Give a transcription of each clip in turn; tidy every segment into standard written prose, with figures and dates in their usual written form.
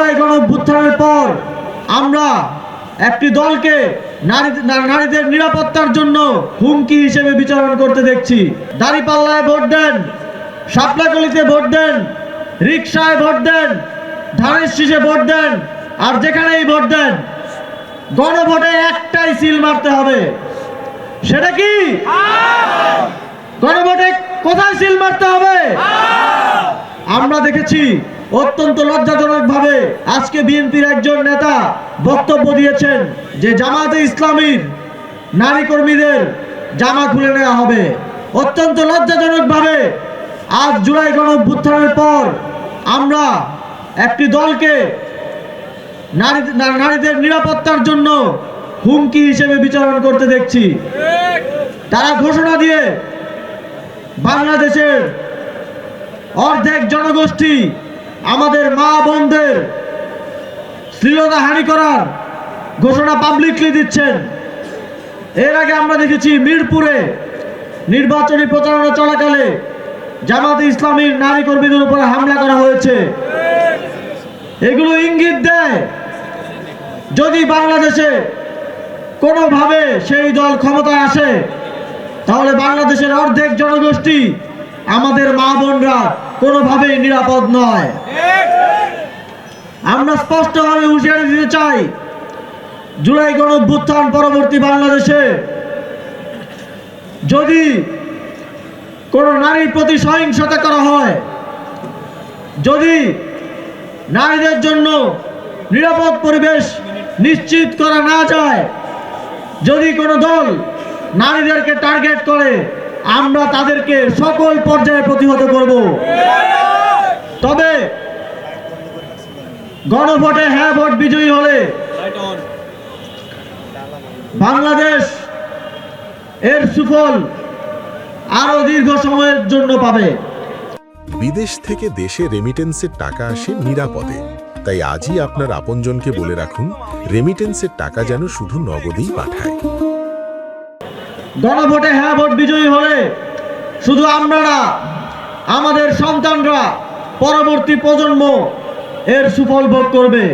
জুলাই গণঅভ্যুত্থানের পর আমরা একটি দলকে নারীদের নিরাপত্তার জন্য হুমকি হিসেবে বিচরণ করতে দেখছি। দাঁড়িপাল্লায় ভোট দেন, শাপলাকলিতে ভোট দেন, রিকশায় ভোট দেন, ধানের শীষে ভোট দেন, আর যেখানেই ভোট দেন গণভোটে একটাই সিল মারতে হবে। সেটা কি? গণভোটে কোথায় সিল মারতে হবে? আমরা দেখেছি অত্যন্ত লজ্জাজনকভাবে আজকে বিএনপির একজন নেতা বক্তব্য দিয়েছেন যে জামাতে ইসলামীর নারী কর্মীদের জামা খুলে নেওয়া হবে। অত্যন্ত লজ্জাজনকভাবে আজ জুলাই গণঅভ্যুত্থানের পর আমরা একটি দলকে নারীদের নিরাপত্তার জন্য হুমকি হিসেবে বিচরণ করতে দেখছি। তারা ঘোষণা দিয়ে বাংলাদেশের অর্ধেক জনগোষ্ঠী আমাদের মা বোনদের শ্লীলতাহানি করার ঘোষণা পাবলিকলি দিচ্ছেন। এর আগে আমরা দেখেছি মিরপুরে নির্বাচনী প্রচারণা চলাকালে জামাতে ইসলামীর নারী কর্মীদের উপরে হামলা করা হয়েছে। এগুলো ইঙ্গিত দেয় যদি বাংলাদেশে কোনোভাবে সেই দল ক্ষমতায় আসে তাহলে বাংলাদেশের অর্ধেক জনগোষ্ঠী আমাদের মা বোনরা কোনোভাবেই নিরাপদ নয়। আমরা স্পষ্টভাবে হুঁশিয়ারি দিতে চাই, জুলাই গণঅভ্যুত্থান পরবর্তী বাংলাদেশে যদি কোনো নারীর প্রতি সহিংসতা করা হয়, যদি নারীদের জন্য নিরাপদ পরিবেশ নিশ্চিত করা না যায়, যদি কোনো দল নারীদেরকে টার্গেট করে আমরা তাদেরকে সকল পর্যায়ে প্রতিহত করব। তবে গণভোটে হ্যাঁ ভোট বিজয়ী হলে বাংলাদেশ এর সুফল আরো দীর্ঘ সময়ের জন্য পাবে। বিদেশ থেকে দেশে রেমিটেন্সের টাকা আসে নিরাপদে, তাই আজই আপনার আপনজনকে বলে রাখুন রেমিটেন্সের টাকা যেন শুধু নগদেই পাঠায়। গণভোটে হ্যাঁ ভোট বিজয়ী হলে শুধু আমরা না, আমাদের সন্তানরা, পরবর্তী প্রজন্ম এর সুফল ভোগ করবে।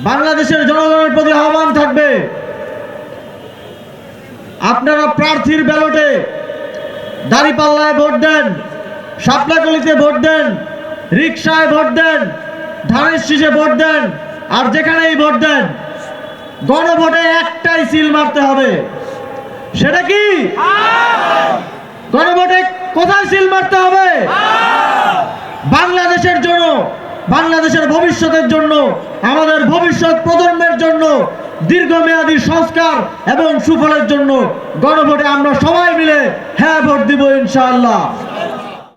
বাংলাদেশের জনগণের প্রতি আহ্বান থাকবে, আপনারা প্রার্থীর ব্যালটে দাঁড়িপাল্লায় ভোট দেন, শাপলাকলিতে ভোট দেন, রিকশায় ভোট দেন, ধানের শীষে ভোট দেন, আর যেখানেই ভোট দেন গণভোটে একটাই সিল মারতে হবে। সেটা কি? গণভোটে কোথায় সিল মারতে হবে? বাংলাদেশের জন্য, বাংলাদেশের ভবিষ্যতের জন্য, আমাদের ভবিষ্যৎ প্রজন্মের জন্য দীর্ঘমেয়াদী সংস্কার এবং সুফলের জন্য গণভোটে আমরা সবাই মিলে হ্যাঁ ভোট দিব ইনশাআল্লাহ।